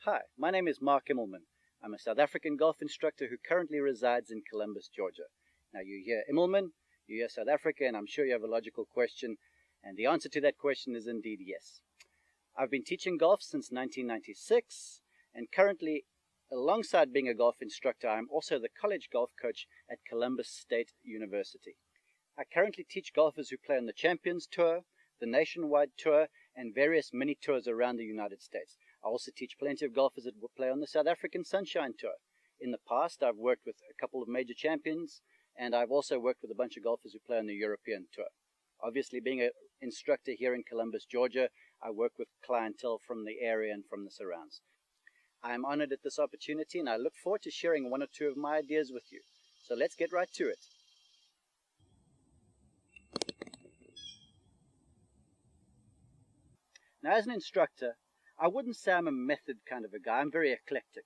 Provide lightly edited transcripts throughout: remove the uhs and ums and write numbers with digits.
Hi, my name is Mark Immelman. I'm a South African golf instructor who currently resides in Columbus, Georgia. Now you hear Immelman, you hear South Africa, and I'm sure you have a logical question, and the answer to that question is indeed yes. I've been teaching golf since 1996, and currently, alongside being a golf instructor, I'm also the college golf coach at Columbus State University. I currently teach golfers who play on the Champions Tour, the Nationwide Tour, and various mini tours around the United States. I also teach plenty of golfers that will play on the South African Sunshine Tour. In the past, I've worked with a couple of major champions, and I've also worked with a bunch of golfers who play on the European Tour. Obviously, being an instructor here in Columbus, Georgia, I work with clientele from the area and from the surrounds. I am honored at this opportunity, and I look forward to sharing one or two of my ideas with you. So let's get right to it. Now, as an instructor, I wouldn't say I'm a method kind of a guy. I'm very eclectic.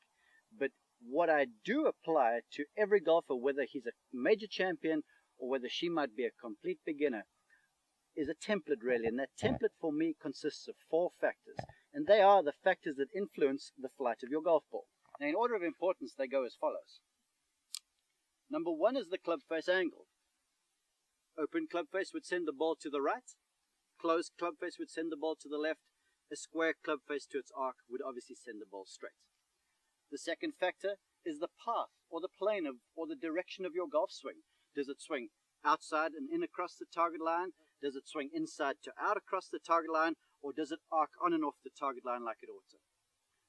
But what I do apply to every golfer, whether he's a major champion or whether she might be a complete beginner, is a template really. And that template for me consists of 4 factors. And they are the factors that influence the flight of your golf ball. Now, in order of importance, they go as follows. Number 1 is the club face angle. Open club face would send the ball to the right. Closed club face would send the ball to the left. A square club face to its arc would obviously send the ball straight. The second factor is the path or the plane of or the direction of your golf swing. Does it swing outside and in across the target line? Does it swing inside to out across the target line? Or does it arc on and off the target line like it ought to?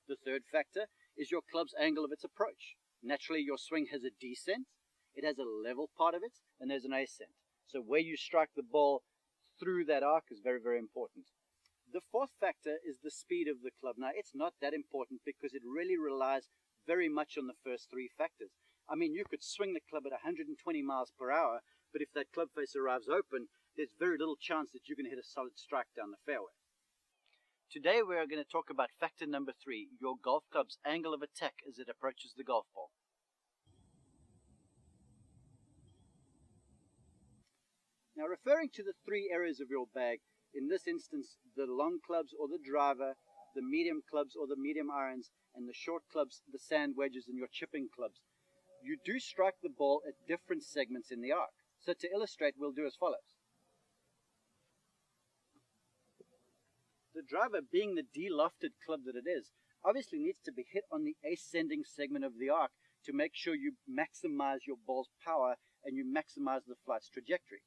The third factor is your club's angle of its approach. Naturally, your swing has a descent, it has a level part of it, and there's an ascent. So where you strike the ball through that arc is very, very important. The fourth factor is the speed of the club. Now, it's not that important because it really relies very much on the first 3 factors. I mean, you could swing the club at 120 miles per hour, but if that club face arrives open, there's very little chance that you're going to hit a solid strike down the fairway. Today, we are going to talk about factor number 3, your golf club's angle of attack as it approaches the golf ball. Now, referring to the 3 areas of your bag, in this instance, the long clubs or the driver, the medium clubs or the medium irons, and the short clubs, the sand wedges and your chipping clubs, you do strike the ball at different segments in the arc. So to illustrate, we'll do as follows. The driver, being the de-lofted club that it is, obviously needs to be hit on the ascending segment of the arc to make sure you maximize your ball's power and you maximize the flight's trajectory.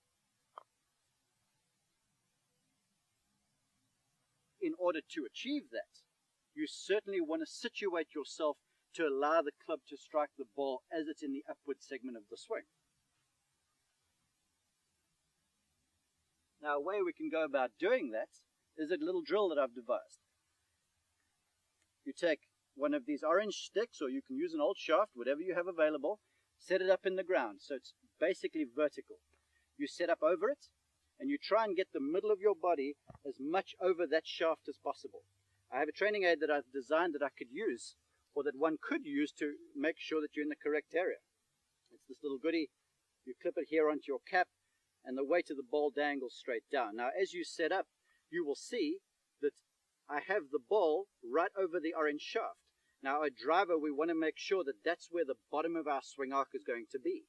In order to achieve that, you certainly want to situate yourself to allow the club to strike the ball as it's in the upward segment of the swing. Now, a way we can go about doing that is a little drill that I've devised. You take one of these orange sticks, or you can use an old shaft, whatever you have available, set it up in the ground, so it's basically vertical. You set up over it, and you try and get the middle of your body as much over that shaft as possible. I have a training aid that I've designed that I could use, or that one could use to make sure that you're in the correct area. It's this little goodie. You clip it here onto your cap, and the weight of the ball dangles straight down. Now, as you set up, you will see that I have the ball right over the orange shaft. Now, a driver, we want to make sure that that's where the bottom of our swing arc is going to be.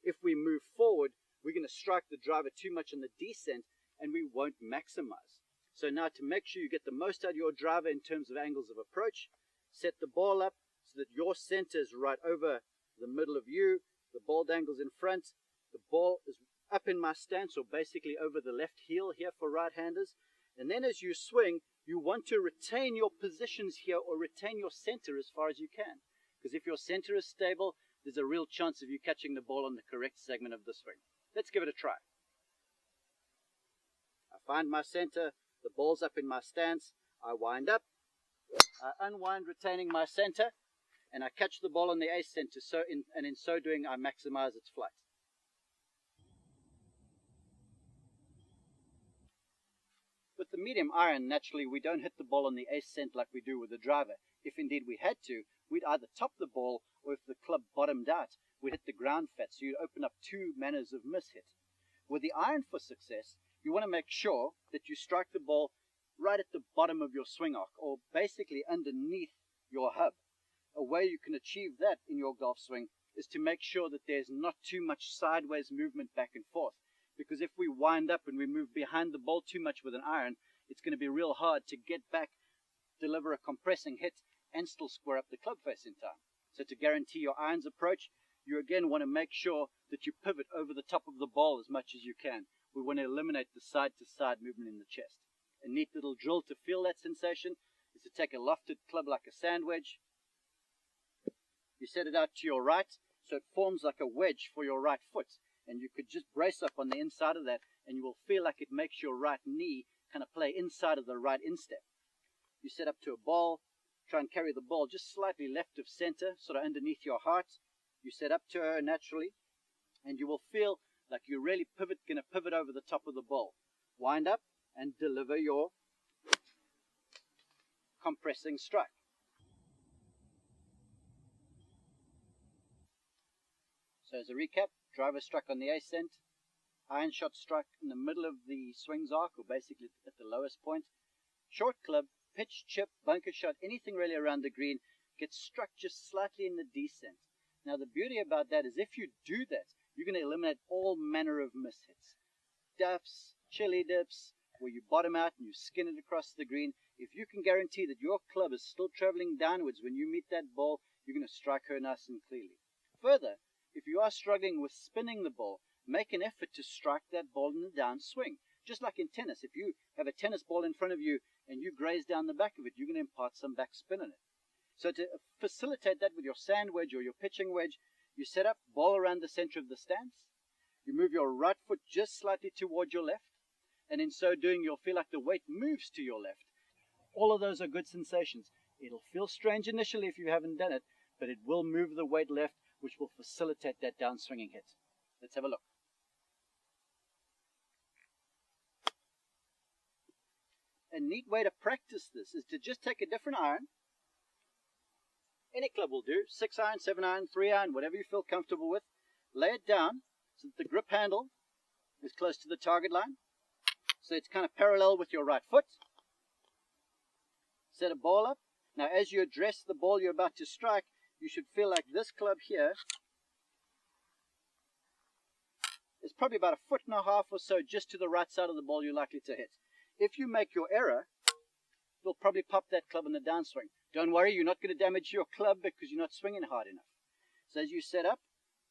If we move forward, we're going to strike the driver too much on the descent, and we won't maximize. So now, to make sure you get the most out of your driver in terms of angles of approach, set the ball up so that your center is right over the middle of you, the ball dangles in front, the ball is up in my stance, or basically over the left heel here for right-handers. And then as you swing, you want to retain your positions here, or retain your center as far as you can. Because if your center is stable, there's a real chance of you catching the ball on the correct segment of the swing. Let's give it a try. I find my center, the ball's up in my stance, I wind up, I unwind retaining my center, and I catch the ball on the ace center, and in so doing I maximize its flight. With the medium iron, naturally we don't hit the ball on the ace center like we do with the driver. If indeed we had to, we'd either top the ball, or if the club bottomed out, we'd hit the ground fat, so you'd open up 2 manners of mishit. With the iron for success, you want to make sure that you strike the ball right at the bottom of your swing arc, or basically underneath your hub. A way you can achieve that in your golf swing is to make sure that there's not too much sideways movement back and forth. Because if we wind up and we move behind the ball too much with an iron, it's going to be real hard to get back, deliver a compressing hit, and still square up the club face in time. So to guarantee your irons approach, you again want to make sure that you pivot over the top of the ball as much as you can. We want to eliminate the side-to-side movement in the chest. A neat little drill to feel that sensation is to take a lofted club like a sand wedge. You set it out to your right, so it forms like a wedge for your right foot. And you could just brace up on the inside of that, and you will feel like it makes your right knee kind of play inside of the right instep. You set up to a ball, try and carry the ball just slightly left of center, sort of underneath your heart. You set up to her naturally, and you will feel like you're really going to pivot over the top of the ball. Wind up and deliver your compressing strike. So as a recap, driver struck on the ascent, iron shot struck in the middle of the swings arc, or basically at the lowest point. Short club, pitch, chip, bunker shot, anything really around the green gets struck just slightly in the descent. Now the beauty about that is if you do that, you're going to eliminate all manner of mishits. Duffs, chili dips, where you bottom out and you skin it across the green. If you can guarantee that your club is still traveling downwards when you meet that ball, you're going to strike her nice and clearly. Further, if you are struggling with spinning the ball, make an effort to strike that ball in the downswing. Just like in tennis, if you have a tennis ball in front of you and you graze down the back of it, you're going to impart some backspin on it. So to facilitate that with your sand wedge or your pitching wedge, you set up, ball around the center of the stance. You move your right foot just slightly toward your left, and in so doing, you'll feel like the weight moves to your left. All of those are good sensations. It'll feel strange initially if you haven't done it, but it will move the weight left, which will facilitate that downswinging hit. Let's have a look. A neat way to practice this is to just take a different iron. Any club will do, 6 iron, 7 iron, 3 iron, whatever you feel comfortable with. Lay it down so that the grip handle is close to the target line. So it's kind of parallel with your right foot. Set a ball up. Now as you address the ball you're about to strike, you should feel like this club here is probably about 1.5 feet or so just to the right side of the ball you're likely to hit. If you make your error, you'll probably pop that club in the downswing. Don't worry, you're not going to damage your club because you're not swinging hard enough. So as you set up,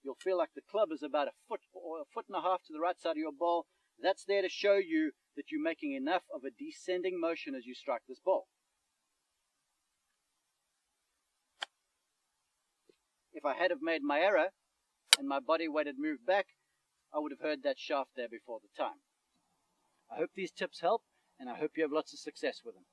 you'll feel like the club is about 1 foot or 1.5 feet to the right side of your ball. That's there to show you that you're making enough of a descending motion as you strike this ball. If I had have made my error and my body weight had moved back, I would have heard that shaft there before the time. I hope these tips help, and I hope you have lots of success with them.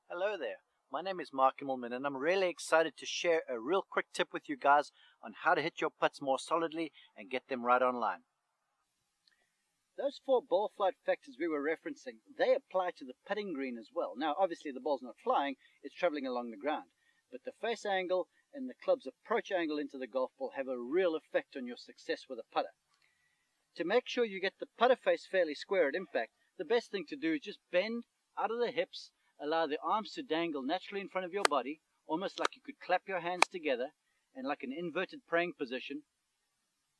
Hello there, my name is Mark Immelman, and I'm really excited to share a real quick tip with you guys on how to hit your putts more solidly and get them right on line. Those 4 ball flight factors we were referencing, they apply to the putting green as well. Now obviously the ball's not flying, it's traveling along the ground. But the face angle and the club's approach angle into the golf ball have a real effect on your success with a putter. To make sure you get the putter face fairly square at impact, the best thing to do is just bend out of the hips, allow the arms to dangle naturally in front of your body, almost like you could clap your hands together, and like an inverted praying position.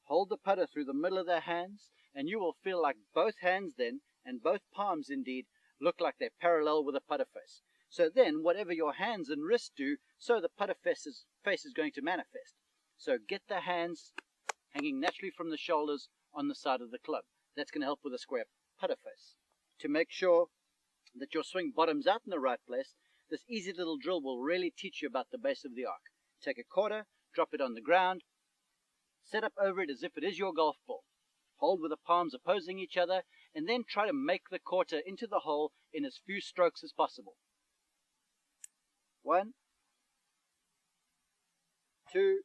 Hold the putter through the middle of the hands, and you will feel like both hands then, and both palms indeed, look like they're parallel with the putter face. So then, whatever your hands and wrists do, so the putter face is going to manifest. So get the hands hanging naturally from the shoulders on the side of the club. That's going to help with a square putter face. To make sure that your swing bottoms out in the right place, this easy little drill will really teach you about the base of the arc. Take a quarter, drop it on the ground, set up over it as if it is your golf ball. Hold with the palms opposing each other, and then try to make the quarter into the hole in as few strokes as possible. 1, 2,